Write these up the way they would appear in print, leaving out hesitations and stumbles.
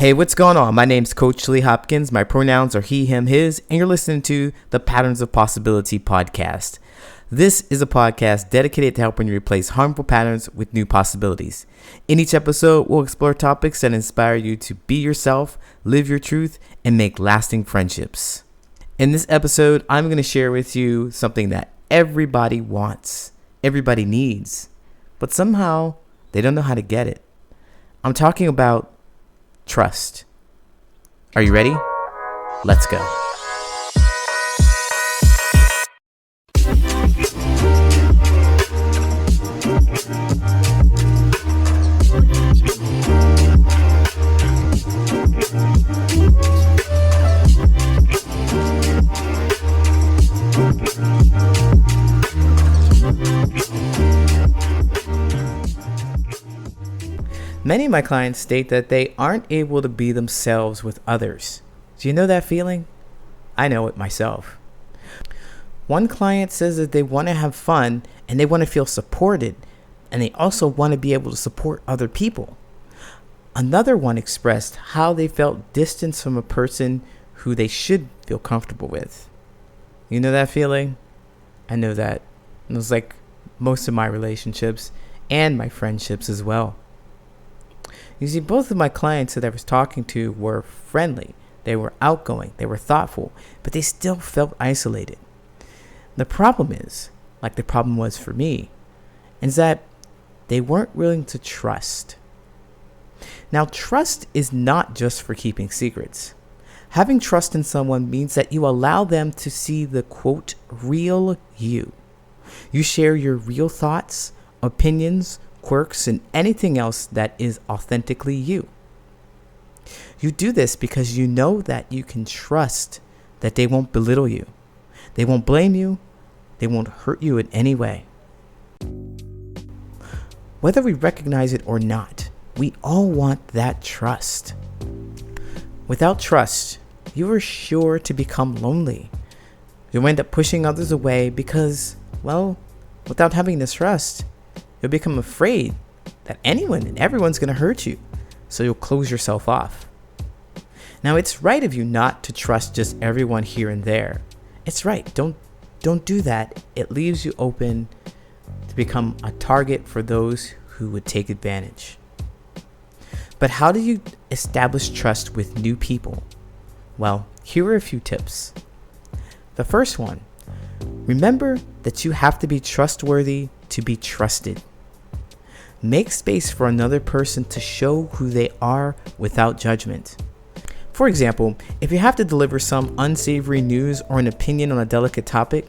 Hey, what's going on? My name's Coach Lee Hopkins. My pronouns are he, him, his, and you're listening to the Patterns of Possibility podcast. This is a podcast dedicated to helping you replace harmful patterns with new possibilities. In each episode, we'll explore topics that inspire you to be yourself, live your truth, and make lasting friendships. In this episode, I'm going to share with you something that everybody wants, everybody needs, but somehow they don't know how to get it. I'm talking about trust. Are you ready? Let's go. Many of my clients state that they aren't able to be themselves with others. Do you know that feeling? I know it myself. One client says that they want to have fun and they want to feel supported, and they also want to be able to support other people. Another one expressed how they felt distance from a person who they should feel comfortable with. You know that feeling? I know that. It was like most of my relationships and my friendships as well. You see, both of my clients that I was talking to were friendly, they were outgoing, they were thoughtful, but they still felt isolated. The problem is, like the problem was for me, is that they weren't willing to trust. Now, trust is not just for keeping secrets. Having trust in someone means that you allow them to see the, quote, real you. You share your real thoughts, opinions, quirks, and anything else that is authentically you. You do this because you know that you can trust that they won't belittle you. They won't blame you. They won't hurt you in any way. Whether we recognize it or not, we all want that trust. Without trust, you are sure to become lonely. You'll end up pushing others away because, well, without having this trust, you'll become afraid that anyone and everyone's going to hurt you, so you'll close yourself off. Now, it's right of you not to trust just everyone here and there. It's right. Don't do that. It leaves you open to become a target for those who would take advantage. But how do you establish trust with new people? Well, here are a few tips. The first one, remember that you have to be trustworthy to be trusted. Make space for another person to show who they are without judgment. For example, if you have to deliver some unsavory news or an opinion on a delicate topic,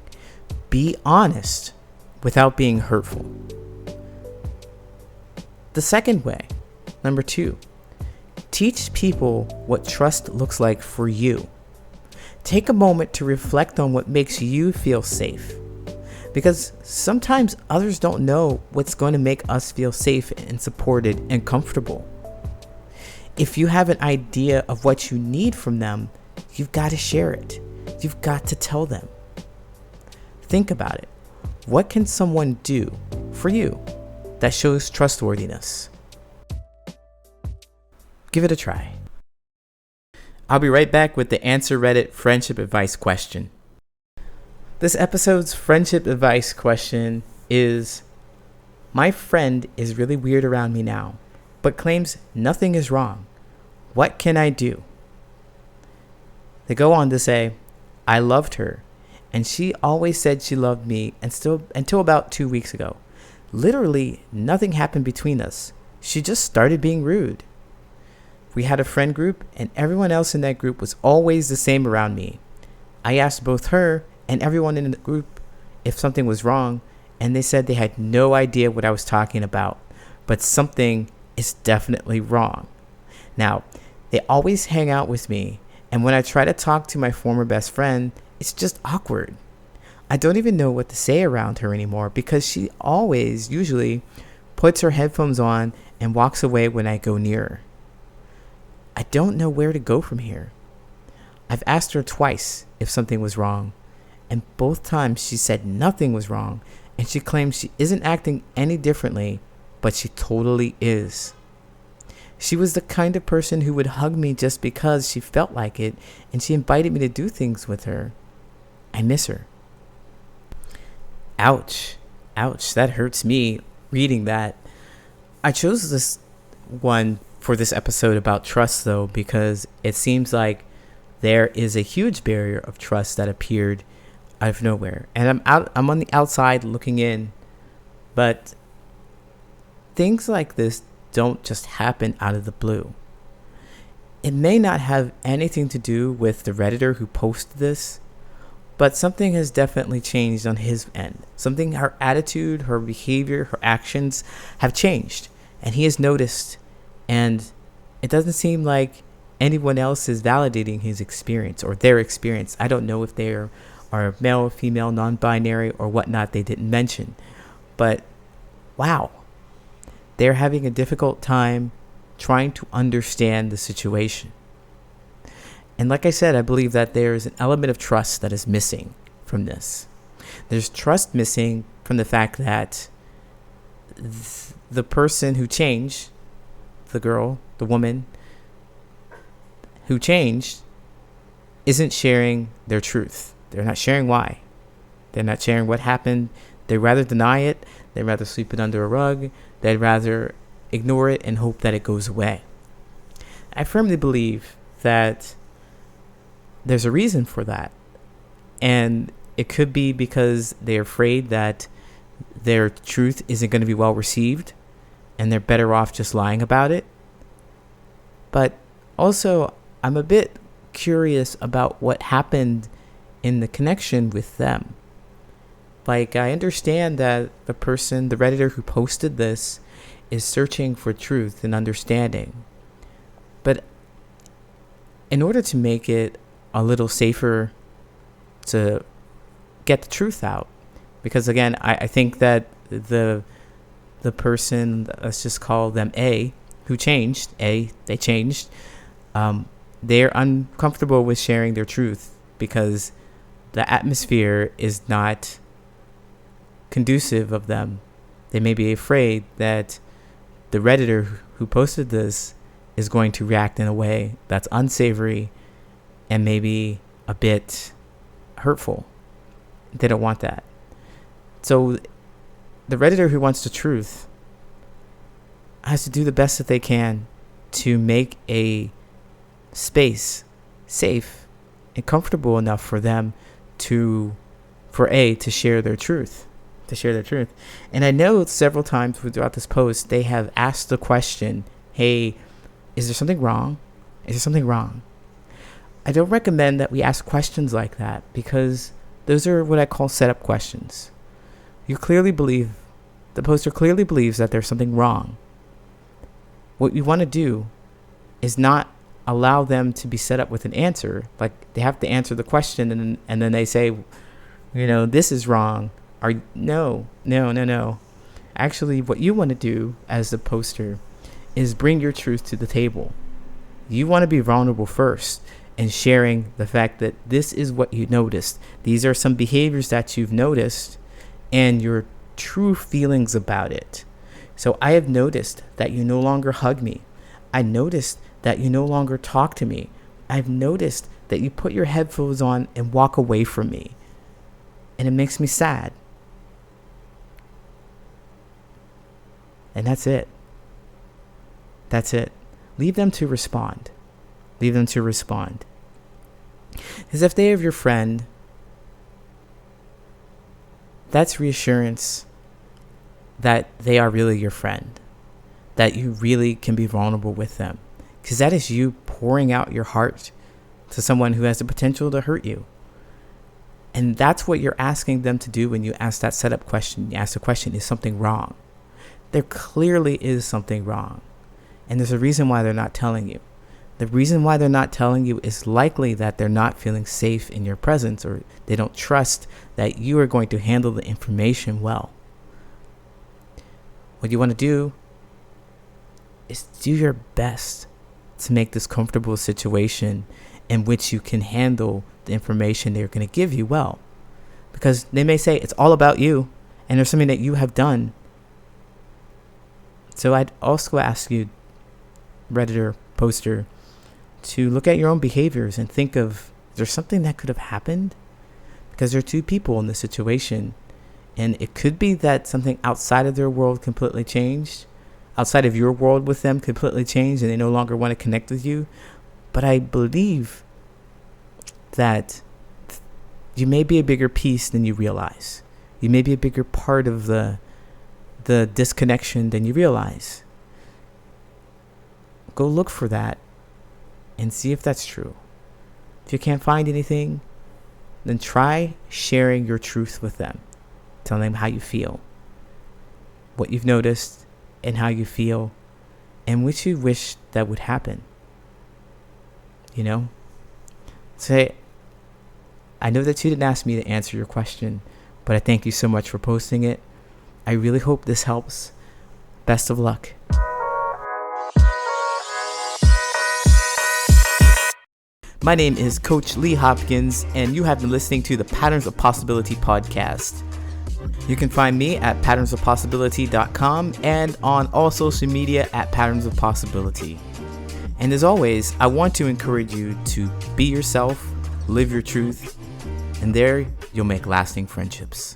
be honest without being hurtful. The second way, number 2, teach people what trust looks like for you. Take a moment to reflect on what makes you feel safe. Because sometimes others don't know what's going to make us feel safe and supported and comfortable. If you have an idea of what you need from them, you've got to share it. You've got to tell them. Think about it. What can someone do for you that shows trustworthiness? Give it a try. I'll be right back with the Answer Reddit friendship advice question. This episode's friendship advice question is, my friend is really weird around me now, but claims nothing is wrong. What can I do? They go on to say, I loved her, and she always said she loved me until about 2 weeks ago. Literally, nothing happened between us. She just started being rude. We had a friend group, and everyone else in that group was always the same around me. I asked both her and everyone in the group if something was wrong, and they said they had no idea what I was talking about, but something is definitely wrong. Now, they always hang out with me, and when I try to talk to my former best friend, it's just awkward. I don't even know what to say around her anymore because she always usually puts her headphones on and walks away when I go near her. I don't know where to go from here. I've asked her twice if something was wrong, and both times she said nothing was wrong, and she claims she isn't acting any differently, but she totally is. She was the kind of person who would hug me just because she felt like it, and she invited me to do things with her. I miss her. Ouch. Ouch. That hurts me reading that. I chose this one for this episode about trust, though, because it seems like there is a huge barrier of trust that appeared out of nowhere. And I'm on the outside looking in, but things like this don't just happen out of the blue. It may not have anything to do with the Redditor who posted this, but something has definitely changed on his end. Something, her attitude, her behavior, her actions have changed, and he has noticed, and it doesn't seem like anyone else is validating his experience or their experience. I don't know if they are male, female, non-binary, or whatnot. They didn't mention, but wow. They're having a difficult time trying to understand the situation. And like I said, I believe that there's an element of trust that is missing from this. There's trust missing from the fact that the person who changed, the girl, the woman who changed, isn't sharing their truth. They're not sharing why. They're not sharing what happened. They'd rather deny it. They'd rather sweep it under a rug. They'd rather ignore it and hope that it goes away. I firmly believe that there's a reason for that. And it could be because they're afraid that their truth isn't going to be well received and they're better off just lying about it. But also, I'm a bit curious about what happened in the connection with them. Like, I understand that the person, the Redditor who posted this, is searching for truth and understanding. But in order to make it a little safer to get the truth out, because again, I think that the person, let's just call them they changed, they're uncomfortable with sharing their truth because the atmosphere is not conducive of them. They may be afraid that the Redditor who posted this is going to react in a way that's unsavory and maybe a bit hurtful. They don't want that. So the Redditor who wants the truth has to do the best that they can to make a space safe and comfortable enough for them to share their truth. And I know several times throughout this post, they have asked the question, hey, is there something wrong? Is there something wrong? I don't recommend that we ask questions like that because those are what I call setup questions. The poster clearly believes that there's something wrong. What you want to do is not allow them to be set up with an answer. Like, they have to answer the question and then they say, this is wrong. No. Actually, what you want to do as the poster is bring your truth to the table. You want to be vulnerable first and sharing the fact that this is what you noticed. These are some behaviors that you've noticed and your true feelings about it. So I have noticed that you no longer hug me. I noticed that you no longer talk to me. I've noticed that you put your headphones on and walk away from me. And it makes me sad. And that's it. Leave them to respond. Because if they are your friend, that's reassurance that they are really your friend. That you really can be vulnerable with them. Because that is you pouring out your heart to someone who has the potential to hurt you. And that's what you're asking them to do when you ask that setup question. You ask the question, is something wrong? There clearly is something wrong. And there's a reason why they're not telling you. The reason why they're not telling you is likely that they're not feeling safe in your presence, or they don't trust that you are going to handle the information well. What you want to do is do your best to make this comfortable situation in which you can handle the information they're going to give you well. Because they may say it's all about you and there's something that you have done. So I'd also ask you, Redditor poster to look at your own behaviors and think of, is there something that could have happened? Because there are two people in this situation, and it could be that something outside of their world completely changed, outside of your world with them completely changed, and they no longer want to connect with you. But I believe that you may be a bigger piece than you realize. You may be a bigger part of the disconnection than you realize. Go look for that and see if that's true. If you can't find anything, then try sharing your truth with them. Tell them how you feel, what you've noticed, and how you feel, and what you wish that would happen. You know? Say, I know that you didn't ask me to answer your question, but I thank you so much for posting it. I really hope this helps. Best of luck. My name is Coach Lee Hopkins, and you have been listening to the Patterns of Possibility podcast. You can find me at patternsofpossibility.com and on all social media at Patterns of Possibility. And as always, I want to encourage you to be yourself, live your truth, and there you'll make lasting friendships.